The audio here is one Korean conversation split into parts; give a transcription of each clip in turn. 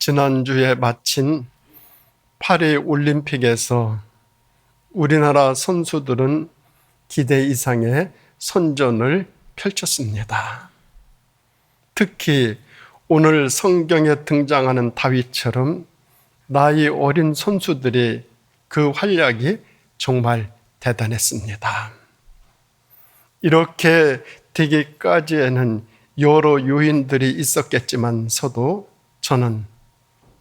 지난주에 마친 파리 올림픽에서 우리나라 선수들은 기대 이상의 선전을 펼쳤습니다. 특히 오늘 성경에 등장하는 다윗처럼 나이 어린 선수들이 그 활약이 정말 대단했습니다. 이렇게 되기까지에는 여러 요인들이 있었겠지만서도 저는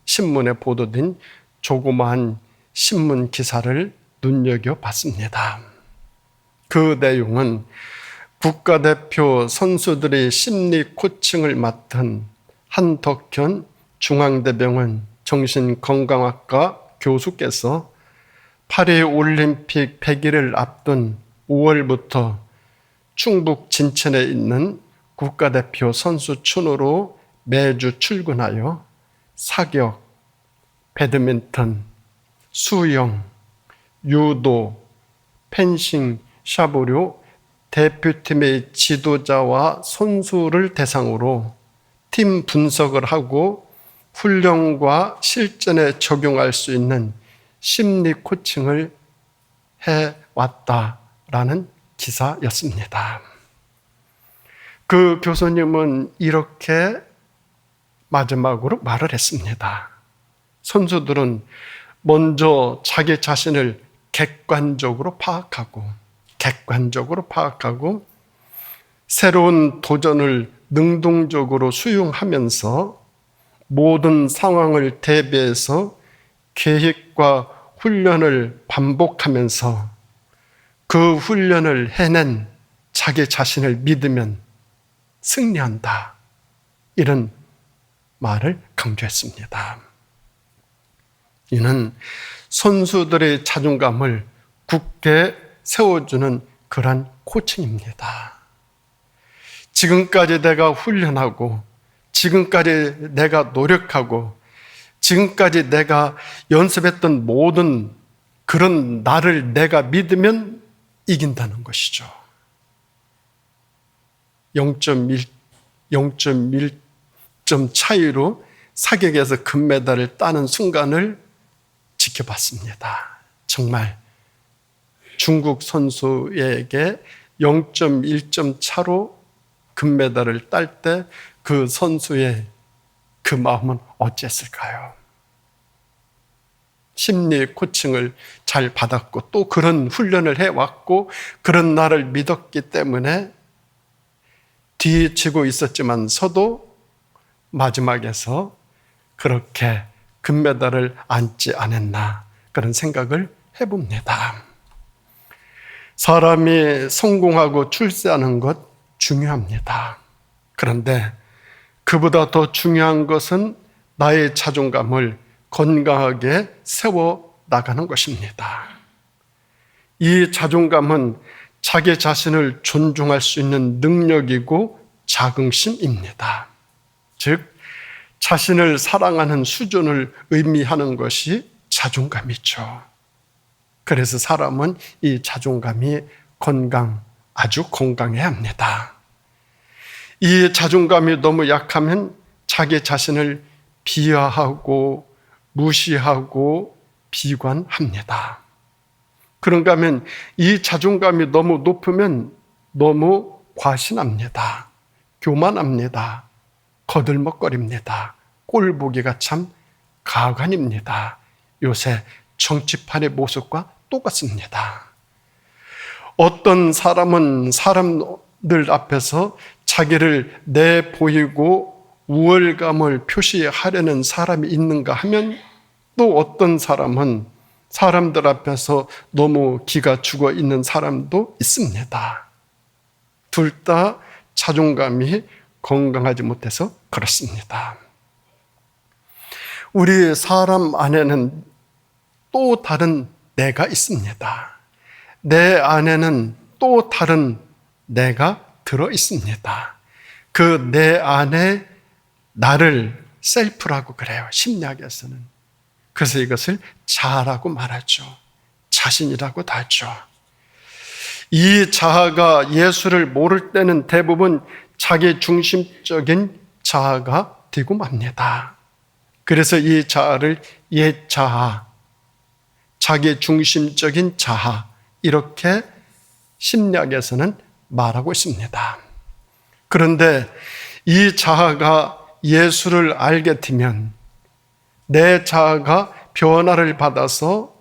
신문에 보도된 조그마한 신문 기사를 눈여겨봤습니다. 그 내용은 국가대표 선수들의 심리 코칭을 맡은 한덕현 중앙대병원 정신건강학과 교수께서 파리올림픽 100일을 앞둔 5월부터 충북 진천에 있는 국가대표 선수촌으로 매주 출근하여 사격, 배드민턴, 수영, 유도, 펜싱, 샤브류 대표팀의 지도자와 선수를 대상으로 팀 분석을 하고 훈련과 실전에 적용할 수 있는 심리 코칭을 해왔다라는 기사였습니다. 그 교수님은 이렇게 마지막으로 말을 했습니다. 선수들은 먼저 자기 자신을 객관적으로 파악하고 새로운 도전을 능동적으로 수용하면서 모든 상황을 대비해서 계획과 훈련을 반복하면서 그 훈련을 해낸 자기 자신을 믿으면 승리한다. 이런 말을 강조했습니다. 이는 선수들의 자존감을 굳게 세워주는 그러한 코칭입니다. 지금까지 내가 훈련하고 지금까지 내가 노력하고 지금까지 내가 연습했던 모든 그런 나를 내가 믿으면 이긴다는 것이죠. 0.1점 차이로 사격에서 금메달을 따는 순간을 지켜봤습니다. 정말 중국 선수에게 0.1점 차로 금메달을 딸 때 그 선수의 그 마음은 어땠을까요? 심리 코칭을 잘 받았고 또 그런 훈련을 해왔고 그런 나를 믿었기 때문에 뒤에 치고 있었지만서도 마지막에서 그렇게 금메달을 안지 않았나 그런 생각을 해봅니다. 사람이 성공하고 출세하는 것 중요합니다. 그런데 그보다 더 중요한 것은 나의 자존감을 건강하게 세워 나가는 것입니다. 이 자존감은 자기 자신을 존중할 수 있는 능력이고 자긍심입니다. 즉 자신을 사랑하는 수준을 의미하는 것이 자존감이죠. 그래서 사람은 이 자존감이 아주 건강해야 합니다. 이 자존감이 너무 약하면 자기 자신을 비하하고 무시하고 비관합니다. 그런가 하면 이 자존감이 너무 높으면 너무 과신합니다. 교만합니다. 거들먹거립니다. 꼴 보기가 참 가관입니다. 요새 정치판의 모습과 똑같습니다. 어떤 사람은 사람들 앞에서 자기를 내보이고 우월감을 표시하려는 사람이 있는가 하면 또 어떤 사람은 사람들 앞에서 너무 기가 죽어 있는 사람도 있습니다. 둘 다 자존감이 건강하지 못해서 그렇습니다. 우리 사람 안에는 또 다른 내가 있습니다. 내 안에는 또 다른 내가 들어 있습니다. 그 내 안에 나를 셀프라고 그래요. 심리학에서는. 그래서 이것을 자아라고 말하죠. 자신이라고도 하죠. 이 자아가 예수를 모를 때는 대부분 자기 중심적인 자아가 되고 맙니다. 그래서 이 자아를 옛 자아, 자기 중심적인 자아, 이렇게 심리학에서는 말하고 있습니다. 그런데 이 자아가 예수를 알게 되면 내 자아가 변화를 받아서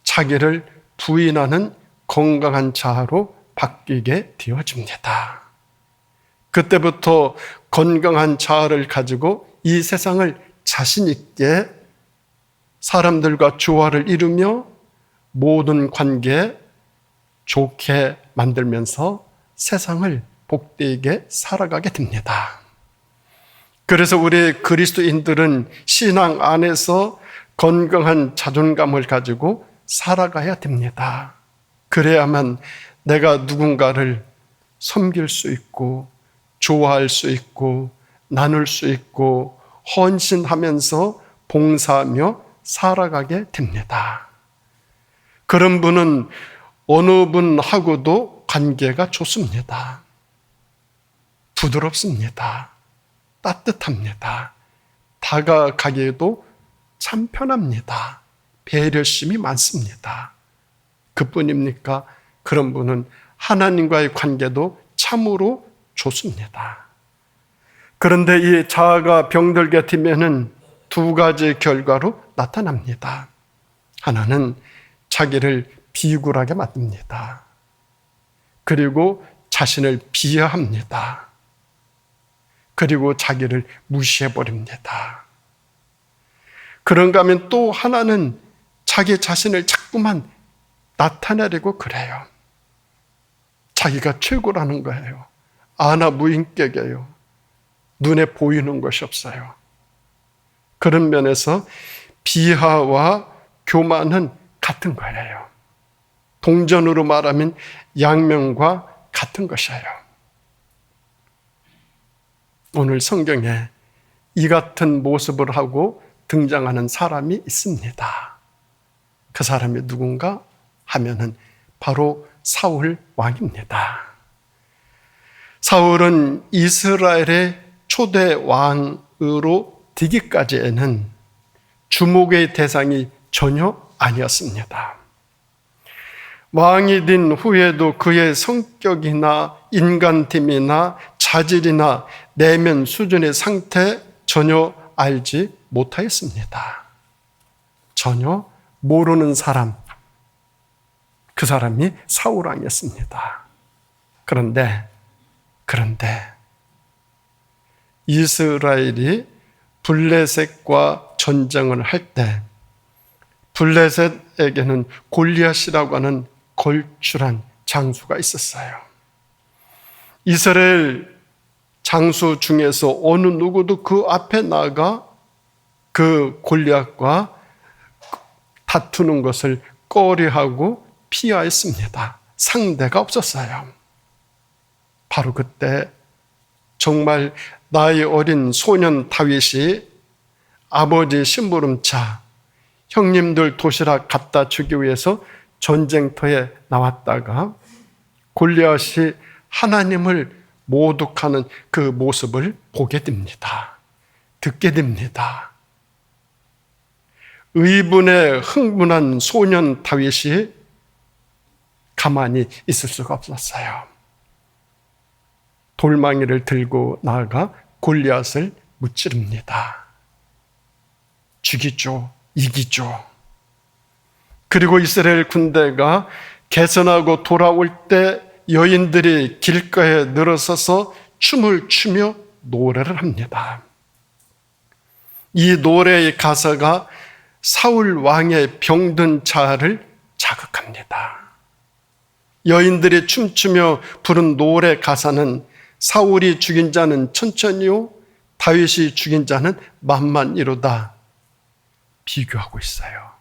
자기를 부인하는 건강한 자아로 바뀌게 되어집니다. 그때부터 건강한 자아를 가지고 이 세상을 자신 있게 사람들과 조화를 이루며 모든 관계에 좋게 만들면서 세상을 복되게 살아가게 됩니다. 그래서 우리 그리스도인들은 신앙 안에서 건강한 자존감을 가지고 살아가야 됩니다. 그래야만 내가 누군가를 섬길 수 있고 좋아할 수 있고 나눌 수 있고 헌신하면서 봉사하며 살아가게 됩니다. 그런 분은 어느 분하고도 관계가 좋습니다. 부드럽습니다. 따뜻합니다. 다가가기에도 참 편합니다. 배려심이 많습니다. 그뿐입니까? 그런 분은 하나님과의 관계도 참으로 좋습니다. 그런데 이 자아가 병들게 되면은 두 가지 결과로 나타납니다. 하나는 자기를 비굴하게 만듭니다. 그리고 자신을 비하합니다. 그리고 자기를 무시해버립니다. 그런가 하면 또 하나는 자기 자신을 자꾸만 나타내려고 그래요. 자기가 최고라는 거예요. 아나 무인격이에요. 눈에 보이는 것이 없어요. 그런 면에서 비하와 교만은 같은 거예요. 동전으로 말하면 양면과 같은 것이에요. 오늘 성경에 이 같은 모습을 하고 등장하는 사람이 있습니다. 그 사람이 누군가 하면은 바로 사울 왕입니다. 사울은 이스라엘의 초대 왕으로 되기까지에는 주목의 대상이 전혀 아니었습니다. 왕이 된 후에도 그의 성격이나 인간됨이나 자질이나 내면 수준의 상태 전혀 알지 못하였습니다. 전혀 모르는 사람, 그 사람이 사울 왕이었습니다. 그런데 이스라엘이 블레셋과 전쟁을 할 때 블레셋에게는 골리앗이라고 하는 걸출한 장수가 있었어요. 이스라엘 장수 중에서 어느 누구도 그 앞에 나가 그 골리앗과 다투는 것을 꺼려하고 피하였습니다. 상대가 없었어요. 바로 그때 정말 나이 어린 소년 다윗이 아버지 심부름차 형님들 도시락 갖다 주기 위해서 전쟁터에 나왔다가 골리앗이 하나님을 모독하는 그 모습을 보게 됩니다. 듣게 됩니다. 의분에 흥분한 소년 다윗이 가만히 있을 수가 없었어요. 돌망이를 들고 나아가 골리앗을 무찌릅니다. 죽이죠. 이기죠. 그리고 이스라엘 군대가 개선하고 돌아올 때 여인들이 길가에 늘어서서 춤을 추며 노래를 합니다. 이 노래의 가사가 사울 왕의 병든 자아를 자극합니다. 여인들이 춤추며 부른 노래 가사는 사울이 죽인 자는 천천히요, 다윗이 죽인 자는 만만이로다 비교하고 있어요.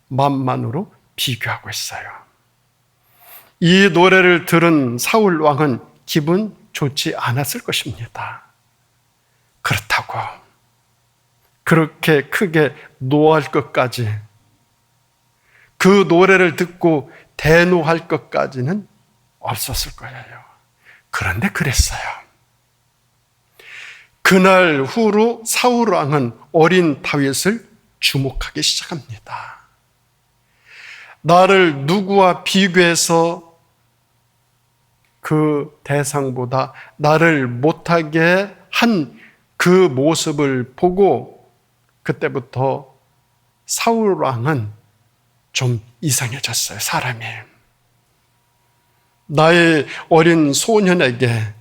천천만만으로 비교하고 있어요. 이 노래를 들은 사울 왕은 기분 좋지 않았을 것입니다. 그렇다고 그렇게 크게 노할 것까지, 그 노래를 듣고 대노할 것까지는 없었을 거예요. 그런데 그랬어요. 그날 후로 사울 왕은 어린 다윗을 주목하기 시작합니다. 나를 누구와 비교해서 그 대상보다 나를 못하게 한 그 모습을 보고 그때부터 사울 왕은 좀 이상해졌어요, 사람이. 나의 어린 소년에게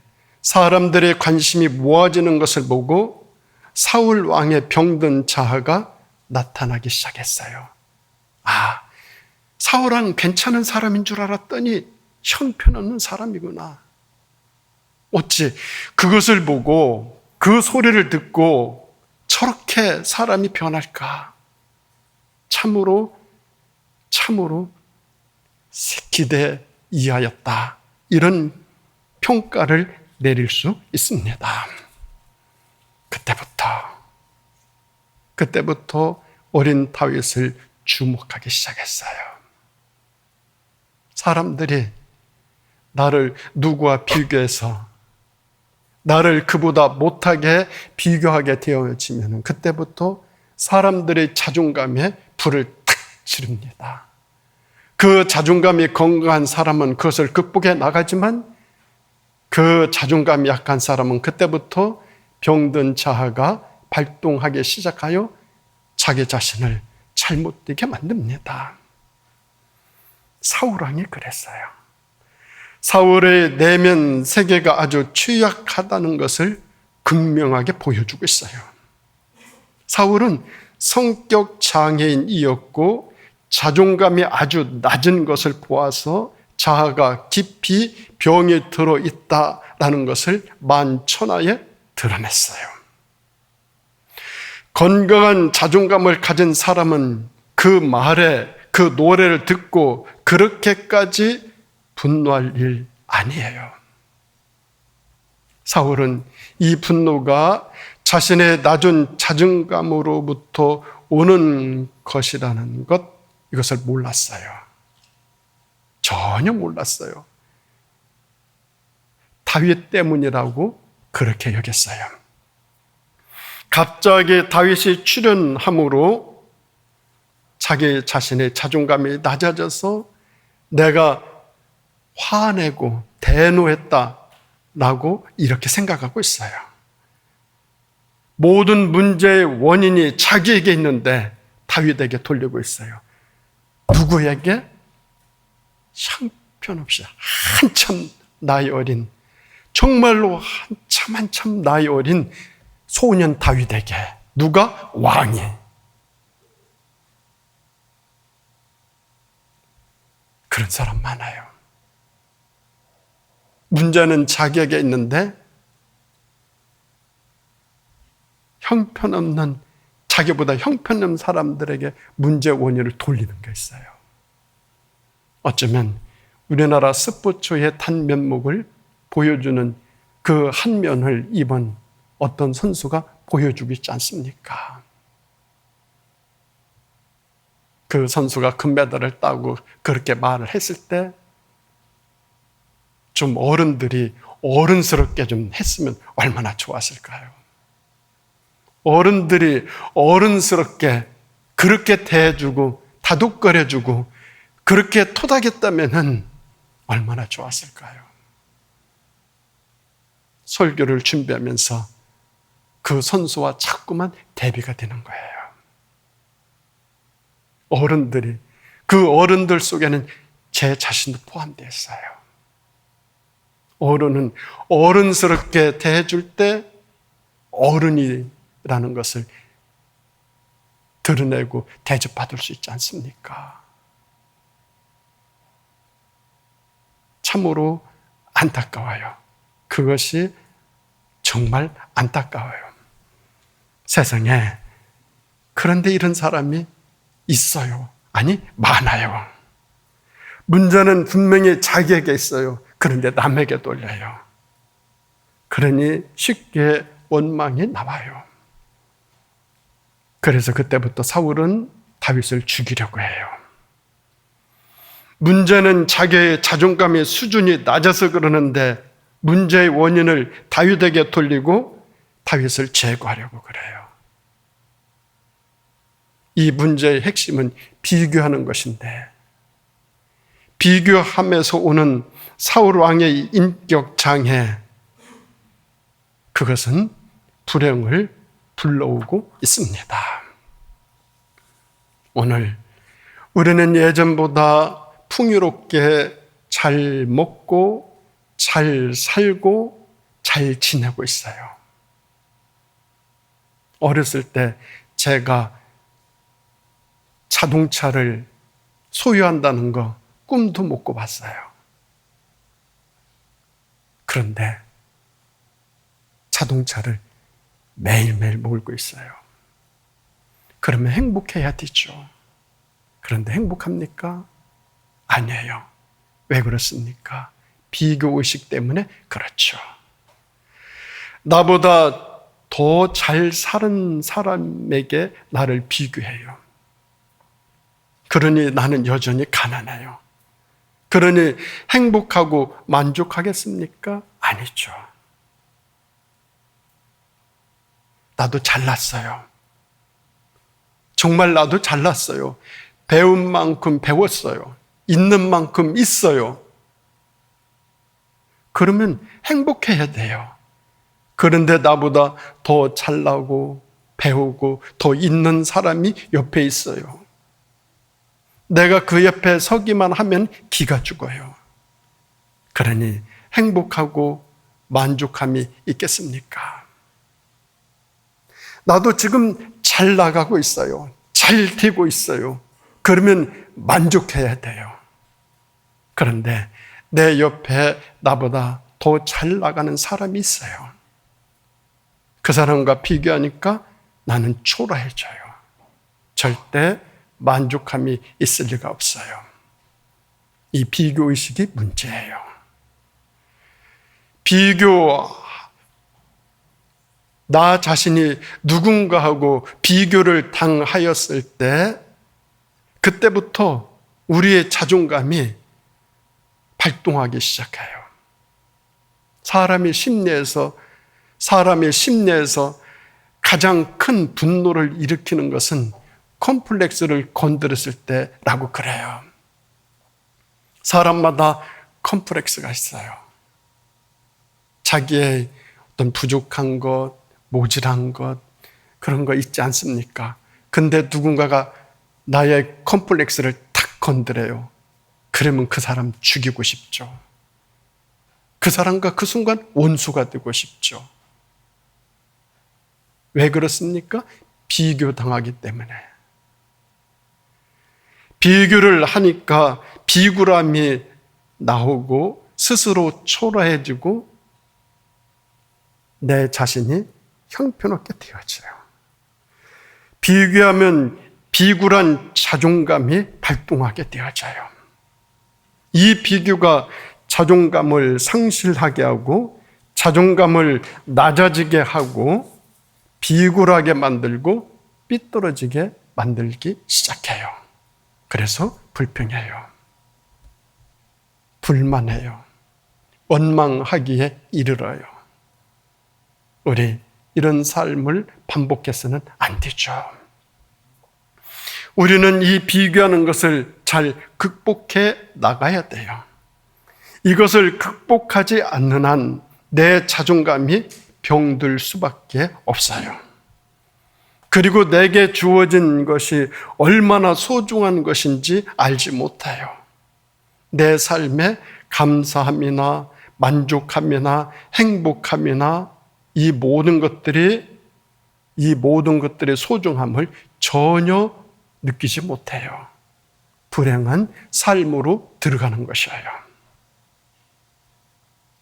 사람들의 관심이 모아지는 것을 보고 사울 왕의 병든 자아가 나타나기 시작했어요. 아, 사울 왕 괜찮은 사람인 줄 알았더니 형편없는 사람이구나. 어찌 그것을 보고 그 소리를 듣고 저렇게 사람이 변할까? 참으로 기대 이하였다. 이런 평가를 내릴 수 있습니다. 그때부터 어린 다윗을 주목하기 시작했어요. 사람들이 나를 누구와 비교해서 나를 그보다 못하게 비교하게 되어지면 그때부터 사람들의 자존감에 불을 탁 지릅니다. 그 자존감이 건강한 사람은 그것을 극복해 나가지만 그 자존감이 약한 사람은 그때부터 병든 자아가 발동하기 시작하여 자기 자신을 잘못되게 만듭니다. 사울 왕이 그랬어요. 사울의 내면 세계가 아주 취약하다는 것을 극명하게 보여주고 있어요. 사울은 성격 장애인이었고 자존감이 아주 낮은 것을 보아서 자아가 깊이 병이 들어있다라는 것을 만천하에 드러냈어요. 건강한 자존감을 가진 사람은 그 말에, 그 노래를 듣고 그렇게까지 분노할 일 아니에요. 사울은 이 분노가 자신의 낮은 자존감으로부터 오는 것이라는 것, 이것을 몰랐어요. 전혀 몰랐어요. 다윗 때문이라고 그렇게 여겼어요. 갑자기 다윗이 출현함으로 자기 자신의 자존감이 낮아져서 내가 화내고 대노했다라고 이렇게 생각하고 있어요. 모든 문제의 원인이 자기에게 있는데 다윗에게 돌리고 있어요. 누구에게? 형편없이 한참 나이 어린, 정말로 한참 나이 어린 소년 다윗에게. 누가? 왕이. 그런 사람 많아요. 문제는 자기에게 있는데 형편없는, 자기보다 형편없는 사람들에게 문제 원인을 돌리는 게 있어요. 어쩌면 우리나라 스포츠의 단면목을 보여주는 그 한 면을 이번 어떤 선수가 보여주고 있지 않습니까? 그 선수가 금메달을 따고 그렇게 말을 했을 때 좀 어른들이 어른스럽게 좀 했으면 얼마나 좋았을까요? 어른들이 어른스럽게 그렇게 대해주고 다독거려주고 그렇게 토닥였다면 얼마나 좋았을까요? 설교를 준비하면서 그 선수와 자꾸만 대비가 되는 거예요. 어른들이, 그 어른들 속에는 제 자신도 포함되어 있어요. 어른은 어른스럽게 대해줄 때 어른이라는 것을 드러내고 대접받을 수 있지 않습니까? 참으로 안타까워요. 그것이 정말 안타까워요. 세상에 그런데 이런 사람이 있어요. 아니, 많아요. 문제는 분명히 자기에게 있어요. 그런데 남에게 돌려요. 그러니 쉽게 원망이 나와요. 그래서 그때부터 사울은 다윗을 죽이려고 해요. 문제는 자기의 자존감의 수준이 낮아서 그러는데 문제의 원인을 다윗에게 돌리고 다윗을 제거하려고 그래요. 이 문제의 핵심은 비교하는 것인데, 비교함에서 오는 사울 왕의 인격 장애, 그것은 불행을 불러오고 있습니다. 오늘 우리는 예전보다 풍요롭게 잘 먹고 잘 살고 잘 지내고 있어요. 어렸을 때 제가 자동차를 소유한다는 거 꿈도 못 꿔봤어요. 그런데 자동차를 매일매일 몰고 있어요. 그러면 행복해야 되죠. 그런데 행복합니까? 아니에요. 왜 그렇습니까? 비교의식 때문에 그렇죠. 나보다 더 잘 사는 사람에게 나를 비교해요. 그러니 나는 여전히 가난해요. 그러니 행복하고 만족하겠습니까? 아니죠. 나도 잘났어요. 정말 나도 잘났어요. 배운 만큼 배웠어요. 있는 만큼 있어요. 그러면 행복해야 돼요. 그런데 나보다 더 잘나고 배우고 더 있는 사람이 옆에 있어요. 내가 그 옆에 서기만 하면 기가 죽어요. 그러니 행복하고 만족함이 있겠습니까? 나도 지금 잘 나가고 있어요. 잘 되고 있어요. 그러면 만족해야 돼요. 그런데 내 옆에 나보다 더 잘 나가는 사람이 있어요. 그 사람과 비교하니까 나는 초라해져요. 절대 만족함이 있을 리가 없어요. 이 비교의식이 문제예요. 나 자신이 누군가하고 비교를 당하였을 때, 그때부터 우리의 자존감이 발동하기 시작해요. 사람의 심리에서 가장 큰 분노를 일으키는 것은 컴플렉스를 건드렸을 때라고 그래요. 사람마다 컴플렉스가 있어요. 자기의 어떤 부족한 것, 모질한 것, 그런 거 있지 않습니까? 근데 누군가가 나의 컴플렉스를 탁 건드려요. 그러면 그 사람 죽이고 싶죠. 그 사람과 그 순간 원수가 되고 싶죠. 왜 그렇습니까? 비교당하기 때문에. 비교를 하니까 비굴함이 나오고 스스로 초라해지고 내 자신이 형편없게 되어져요. 비교하면 비굴한 자존감이 발동하게 되어져요. 이 비교가 자존감을 상실하게 하고 자존감을 낮아지게 하고 비굴하게 만들고 삐뚤어지게 만들기 시작해요. 그래서 불평해요. 불만해요. 원망하기에 이르러요. 우리 이런 삶을 반복해서는 안 되죠. 우리는 이 비교하는 것을 잘 극복해 나가야 돼요. 이것을 극복하지 않는 한 내 자존감이 병들 수밖에 없어요. 그리고 내게 주어진 것이 얼마나 소중한 것인지 알지 못해요. 내 삶에 감사함이나 만족함이나 행복함이나 이 모든 것들의 소중함을 전혀 느끼지 못해요. 불행한 삶으로 들어가는 것이에요.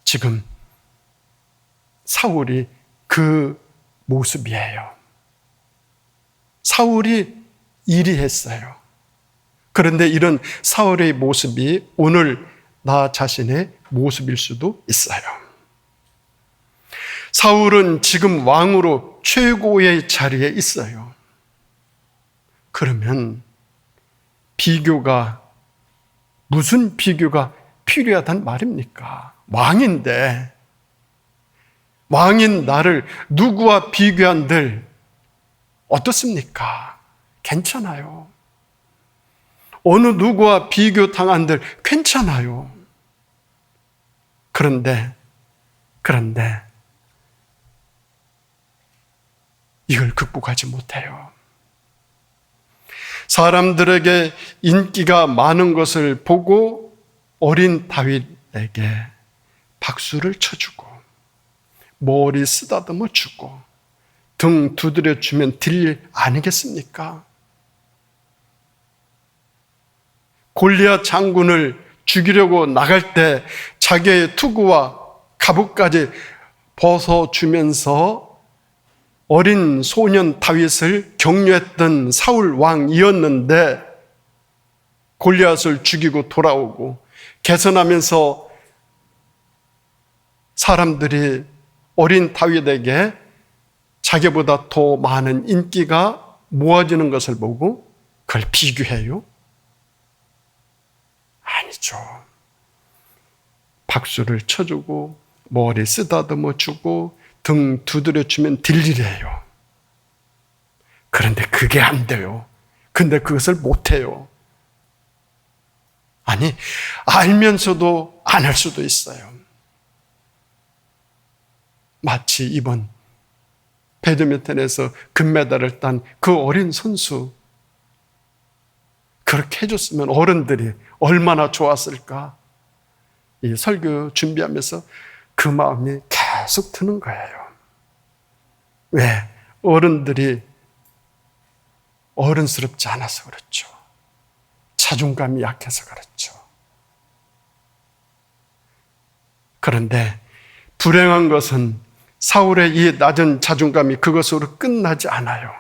지금 사울이 그 모습이에요. 사울이 이리했어요. 그런데 이런 사울의 모습이 오늘 나 자신의 모습일 수도 있어요. 사울은 지금 왕으로 최고의 자리에 있어요. 그러면 무슨 비교가 필요하단 말입니까? 왕인데 왕인 나를 누구와 비교한들 어떻습니까? 괜찮아요. 어느 누구와 비교당한들 괜찮아요. 그런데 이걸 극복하지 못해요. 사람들에게 인기가 많은 것을 보고 어린 다윗에게 박수를 쳐주고 머리 쓰다듬어 주고 등 두드려 주면 될 일 아니겠습니까? 골리앗 장군을 죽이려고 나갈 때 자기의 투구와 갑옷까지 벗어주면서 어린 소년 다윗을 격려했던 사울 왕이었는데 골리앗을 죽이고 돌아오고 개선하면서 사람들이 어린 다윗에게 자기보다 더 많은 인기가 모아지는 것을 보고 그걸 비교해요? 아니죠. 박수를 쳐주고 머리 쓰다듬어 주고 등 두드려 주면 될 일이에요. 그런데 그게 안 돼요. 근데 그것을 못해요. 아니, 알면서도 안 할 수도 있어요. 마치 이번 배드민턴에서 금메달을 딴 그 어린 선수, 그렇게 해줬으면 어른들이 얼마나 좋았을까. 이 설교 준비하면서 그 마음이 계속 드는 거예요. 왜? 어른들이 어른스럽지 않아서 그렇죠. 자존감이 약해서 그렇죠. 그런데 불행한 것은 사울의 이 낮은 자존감이 그것으로 끝나지 않아요.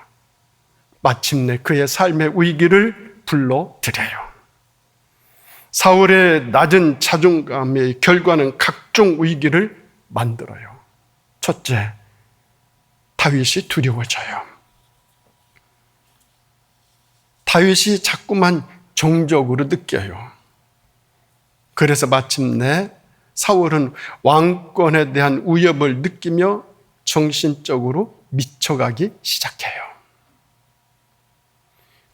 마침내 그의 삶의 위기를 불러들여요. 사울의 낮은 자존감의 결과는 각종 위기를 만들어요. 첫째, 다윗이 두려워져요. 다윗이 자꾸만 정적으로 느껴요. 그래서 마침내 사울은 왕권에 대한 위협을 느끼며 정신적으로 미쳐가기 시작해요.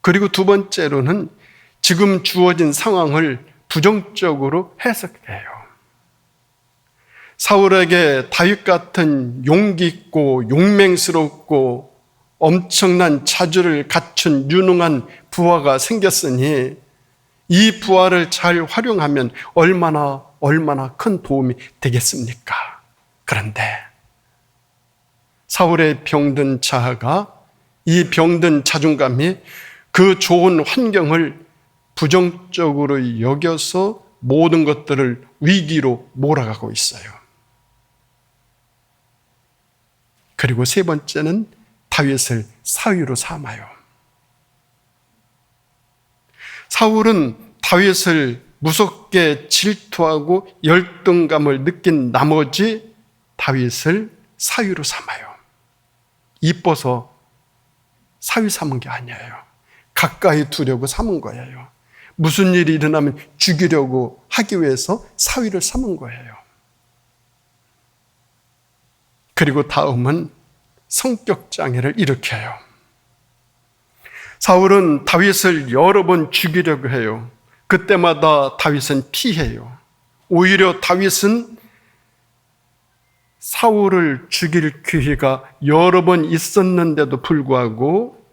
그리고 두 번째로는 지금 주어진 상황을 부정적으로 해석해요. 사울에게 다윗 같은 용기 있고 용맹스럽고 엄청난 자주를 갖춘 유능한 부하가 생겼으니 이 부하를 잘 활용하면 얼마나 큰 도움이 되겠습니까? 그런데 사울의 병든 자아가, 이 병든 자존감이 그 좋은 환경을 부정적으로 여겨서 모든 것들을 위기로 몰아가고 있어요. 그리고 세 번째는 다윗을 사위로 삼아요. 사울은 다윗을 무섭게 질투하고 열등감을 느낀 나머지 다윗을 사위로 삼아요. 이뻐서 사위 삼은 게 아니에요. 가까이 두려고 삼은 거예요. 무슨 일이 일어나면 죽이려고 하기 위해서 사위를 삼은 거예요. 그리고 다음은 성격 장애를 일으켜요. 사울은 다윗을 여러 번 죽이려고 해요. 그때마다 다윗은 피해요. 오히려 다윗은 사울을 죽일 기회가 여러 번 있었는데도 불구하고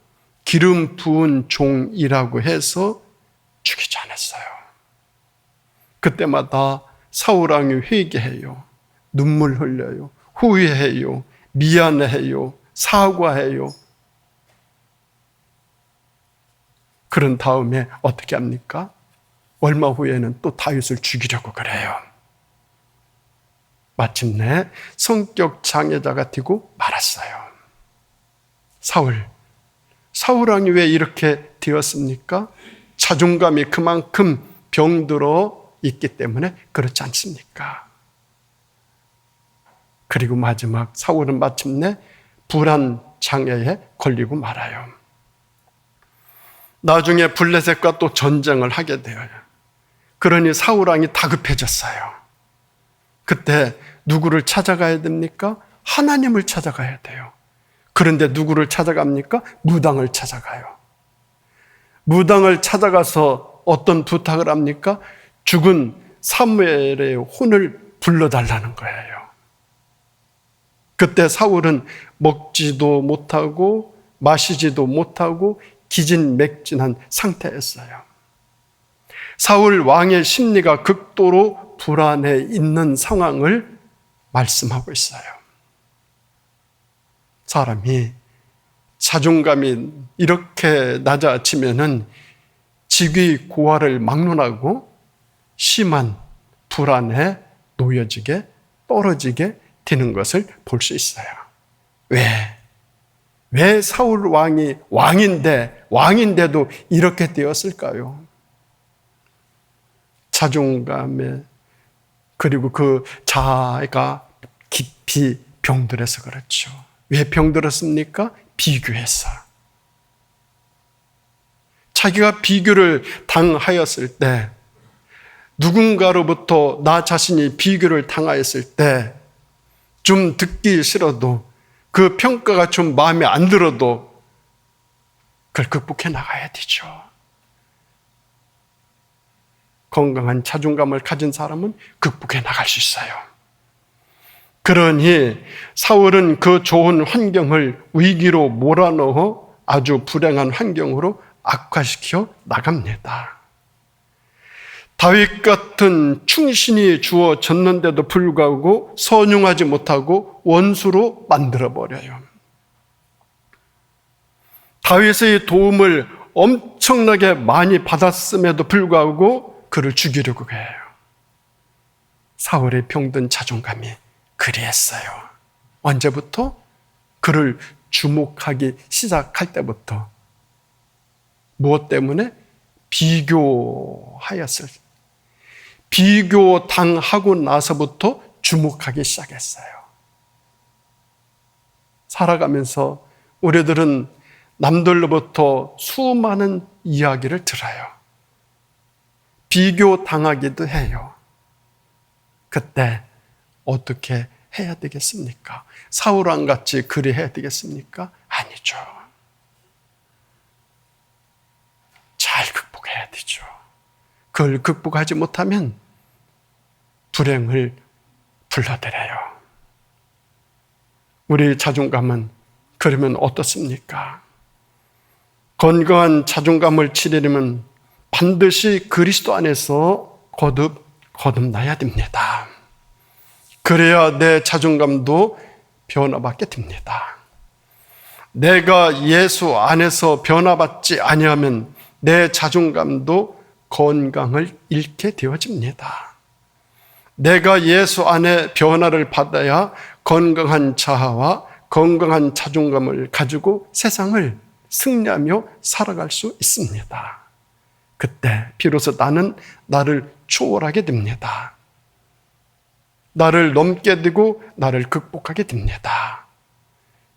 기름 부은 종이라고 해서 죽이지 않았어요. 그때마다 사울 왕이 회개해요. 눈물 흘려요. 후회해요. 미안해요. 사과해요. 그런 다음에 어떻게 합니까? 얼마 후에는 또 다윗을 죽이려고 그래요. 마침내 성격 장애자가 되고 말았어요. 사울 왕이 왜 이렇게 되었습니까? 자존감이 그만큼 병들어 있기 때문에 그렇지 않습니까? 그리고 마지막 사울은 마침내 불안 장애에 걸리고 말아요. 나중에 블레셋과 또 전쟁을 하게 되어요. 그러니 사울 왕이 다급해졌어요. 그때 누구를 찾아가야 됩니까? 하나님을 찾아가야 돼요. 그런데 누구를 찾아갑니까? 무당을 찾아가요. 무당을 찾아가서 어떤 부탁을 합니까? 죽은 사무엘의 혼을 불러달라는 거예요. 그때 사울은 먹지도 못하고 마시지도 못하고 기진맥진한 상태였어요. 사울 왕의 심리가 극도로 불안해 있는 상황을 말씀하고 있어요. 사람이 자존감이 이렇게 낮아지면은 직위 고하를 막론하고 심한 불안에 놓여지게 떨어지게 되는 것을 볼 수 있어요. 왜 사울 왕이 왕인데도 이렇게 되었을까요? 자존감에 그리고 그 자아가 깊이 병들어서 그렇죠. 왜 병들었습니까? 비교해서. 자기가 비교를 당하였을 때, 누군가로부터 나 자신이 비교를 당하였을 때 좀 듣기 싫어도 그 평가가 좀 마음에 안 들어도 그걸 극복해 나가야 되죠. 건강한 자존감을 가진 사람은 극복해 나갈 수 있어요. 그러니 사울은 그 좋은 환경을 위기로 몰아넣어 아주 불행한 환경으로 악화시켜 나갑니다. 다윗 같은 충신이 주어졌는데도 불구하고 선용하지 못하고 원수로 만들어버려요. 다윗의 도움을 엄청나게 많이 받았음에도 불구하고 그를 죽이려고 해요. 사울의 병든 자존감이 그리했어요. 언제부터? 그를 주목하기 시작할 때부터. 무엇 때문에? 비교하였을 때. 비교당하고 나서부터 주목하기 시작했어요. 살아가면서 우리들은 남들로부터 수많은 이야기를 들어요. 비교당하기도 해요. 그때 어떻게 해야 되겠습니까? 사울왕 같이 그리해야 되겠습니까? 아니죠. 잘 극복해야 되죠. 그걸 극복하지 못하면 불행을 불러들여요. 우리 자존감은 그러면 어떻습니까? 건강한 자존감을 지키려면 반드시 그리스도 안에서 거듭나야 됩니다. 그래야 내 자존감도 변화받게 됩니다. 내가 예수 안에서 변화받지 아니하면 내 자존감도 건강을 잃게 되어집니다. 내가 예수 안에 변화를 받아야 건강한 자아와 건강한 자존감을 가지고 세상을 승리하며 살아갈 수 있습니다. 그때 비로소 나는 나를 초월하게 됩니다. 나를 넘게 되고 나를 극복하게 됩니다.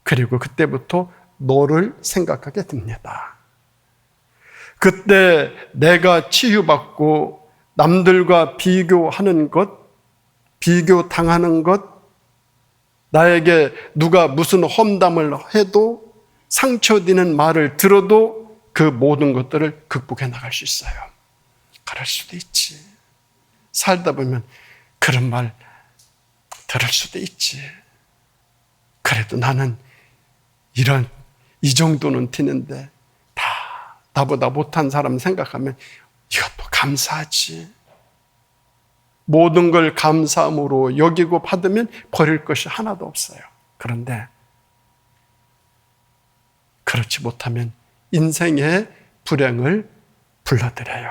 그리고 그때부터 너를 생각하게 됩니다. 그때 내가 치유받고 남들과 비교하는 것, 비교당하는 것, 나에게 누가 무슨 험담을 해도 상처되는 말을 들어도 그 모든 것들을 극복해 나갈 수 있어요. 그럴 수도 있지. 살다 보면 그런 말 들을 수도 있지. 그래도 나는 이 정도는 튀는데 나보다 못한 사람 생각하면 이것도 감사하지. 모든 걸 감사함으로 여기고 받으면 버릴 것이 하나도 없어요. 그런데 그렇지 못하면 인생의 불행을 불러들여요.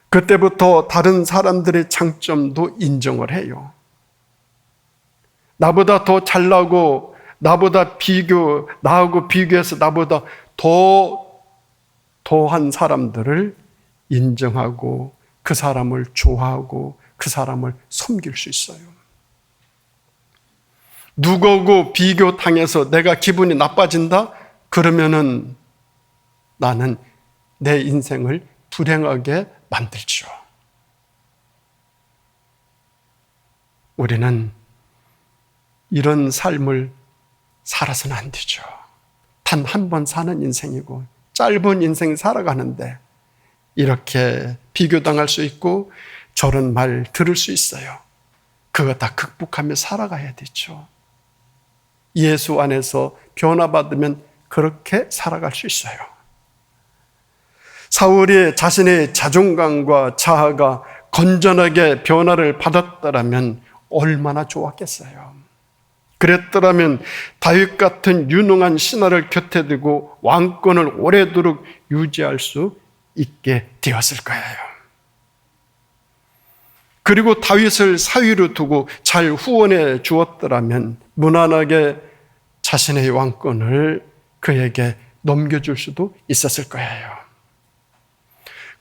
그때부터 다른 사람들의 장점도 인정을 해요. 나보다 더 잘나고 나하고 비교해서 나보다 더한 사람들을 인정하고 그 사람을 좋아하고 그 사람을 섬길 수 있어요. 누구하고 비교당해서 내가 기분이 나빠진다? 그러면은 나는 내 인생을 불행하게 만들죠. 우리는 이런 삶을 살아서는 안 되죠. 단 한 번 사는 인생이고 짧은 인생 살아가는데 이렇게 비교당할 수 있고 저런 말 들을 수 있어요. 그거 다 극복하며 살아가야 되죠. 예수 안에서 변화받으면 그렇게 살아갈 수 있어요. 사울이 자신의 자존감과 자아가 건전하게 변화를 받았더라면 얼마나 좋았겠어요. 그랬더라면 다윗 같은 유능한 신하를 곁에 두고 왕권을 오래도록 유지할 수 있게 되었을 거예요. 그리고 다윗을 사위로 두고 잘 후원해 주었더라면 무난하게 자신의 왕권을 그에게 넘겨줄 수도 있었을 거예요.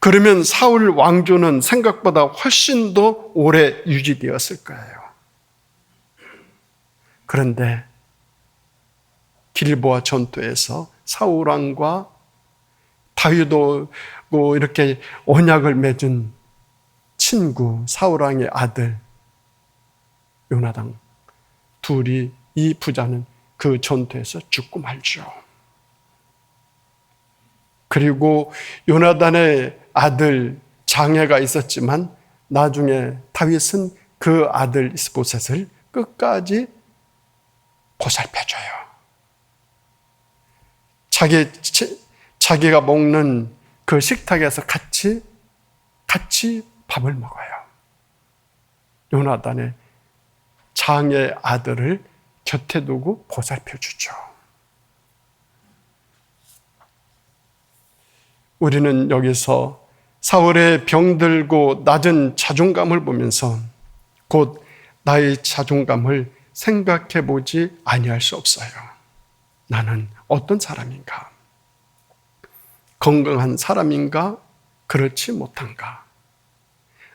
그러면 사울 왕조는 생각보다 훨씬 더 오래 유지되었을 거예요. 그런데 길보아 전투에서 사울 왕과 다윗도 이렇게 언약을 맺은 친구 사울 왕의 아들 요나단 둘이, 이 부자는 그 전투에서 죽고 말죠. 그리고 요나단의 아들 장해가 있었지만 나중에 다윗은 그 아들 이스보셋을 끝까지 보살펴줘요. 자기가 먹는 그 식탁에서 같이 밥을 먹어요. 요나단의 장의 아들을 곁에 두고 보살펴주죠. 우리는 여기서 사울의 병들고 낮은 자존감을 보면서 곧 나의 자존감을 생각해 보지 아니할 수 없어요. 나는 어떤 사람인가? 건강한 사람인가? 그렇지 못한가?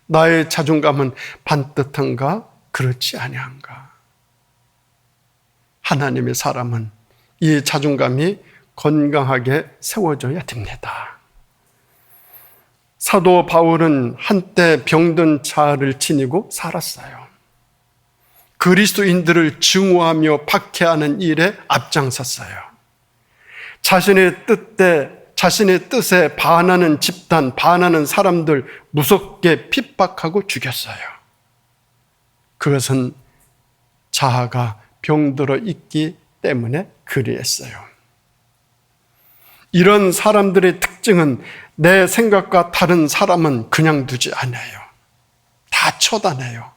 나의 자존감은 반듯한가? 그렇지 아니한가? 하나님의 사람은 이 자존감이 건강하게 세워져야 됩니다. 사도 바울은 한때 병든 자아를 지니고 살았어요. 그리스도인들을 증오하며 박해하는 일에 앞장섰어요. 자신의 뜻에 반하는 집단, 반하는 사람들 무섭게 핍박하고 죽였어요. 그것은 자아가 병들어 있기 때문에 그리했어요. 이런 사람들의 특징은 내 생각과 다른 사람은 그냥 두지 않아요. 다 쳐다내요.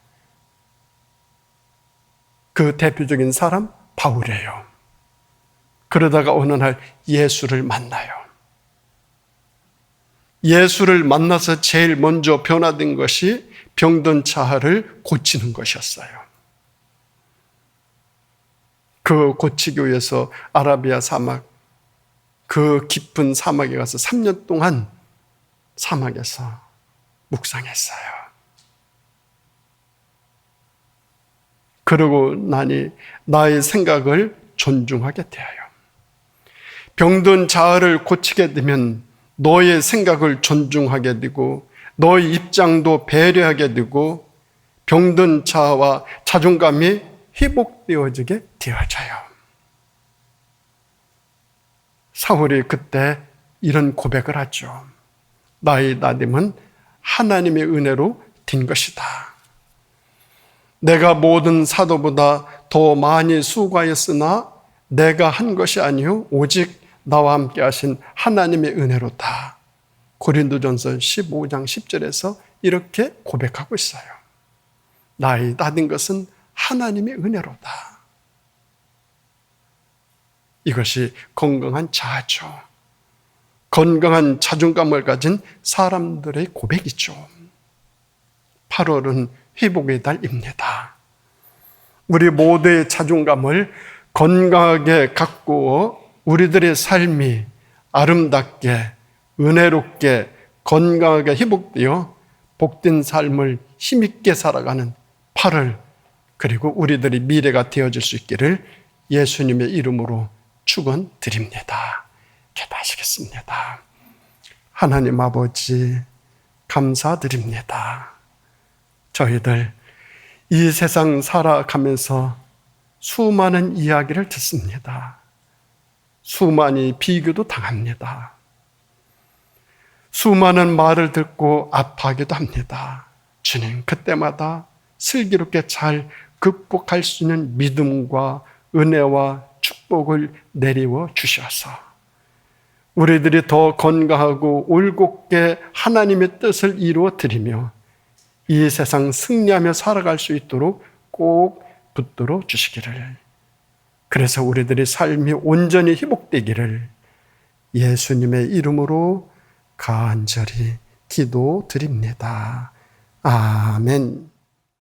그 대표적인 사람 바울이에요. 그러다가 어느 날 예수를 만나요. 예수를 만나서 제일 먼저 변화된 것이 병든 자아를 고치는 것이었어요. 그 고치기 위해서 아라비아 사막, 그 깊은 사막에 가서 3년 동안 사막에서 묵상했어요. 그러고 나니 나의 생각을 존중하게 되어요. 병든 자아를 고치게 되면 너의 생각을 존중하게 되고 너의 입장도 배려하게 되고 병든 자아와 자존감이 회복되어지게 되어져요. 사울이 그때 이런 고백을 하죠. 나의 나됨은 하나님의 은혜로 된 것이다. 내가 모든 사도보다 더 많이 수고하였으나 내가 한 것이 아니요 오직 나와 함께 하신 하나님의 은혜로다. 고린도전서 15장 10절에서 이렇게 고백하고 있어요. 나의 나된 것은 하나님의 은혜로다. 이것이 건강한 자아죠. 건강한 자존감을 가진 사람들의 고백이죠. 8월은 회복의 달입니다. 우리 모두의 자존감을 건강하게 가꾸어 우리들의 삶이 아름답게, 은혜롭게, 건강하게 회복되어 복된 삶을 힘있게 살아가는 8월, 그리고 우리들의 미래가 되어질 수 있기를 예수님의 이름으로 축원드립니다. 기도하시겠습니다. 하나님 아버지 감사드립니다. 저희들 이 세상 살아가면서 수많은 이야기를 듣습니다. 수많이 비교도 당합니다. 수많은 말을 듣고 아파하기도 합니다. 주님, 그때마다 슬기롭게 잘 극복할 수 있는 믿음과 은혜와 축복을 내리워 주셔서 우리들이 더 건강하고 올곧게 하나님의 뜻을 이루어 드리며 이 세상 승리하며 살아갈 수 있도록 꼭 붙들어 주시기를, 그래서 우리들의 삶이 온전히 회복되기를 예수님의 이름으로 간절히 기도드립니다. 아멘.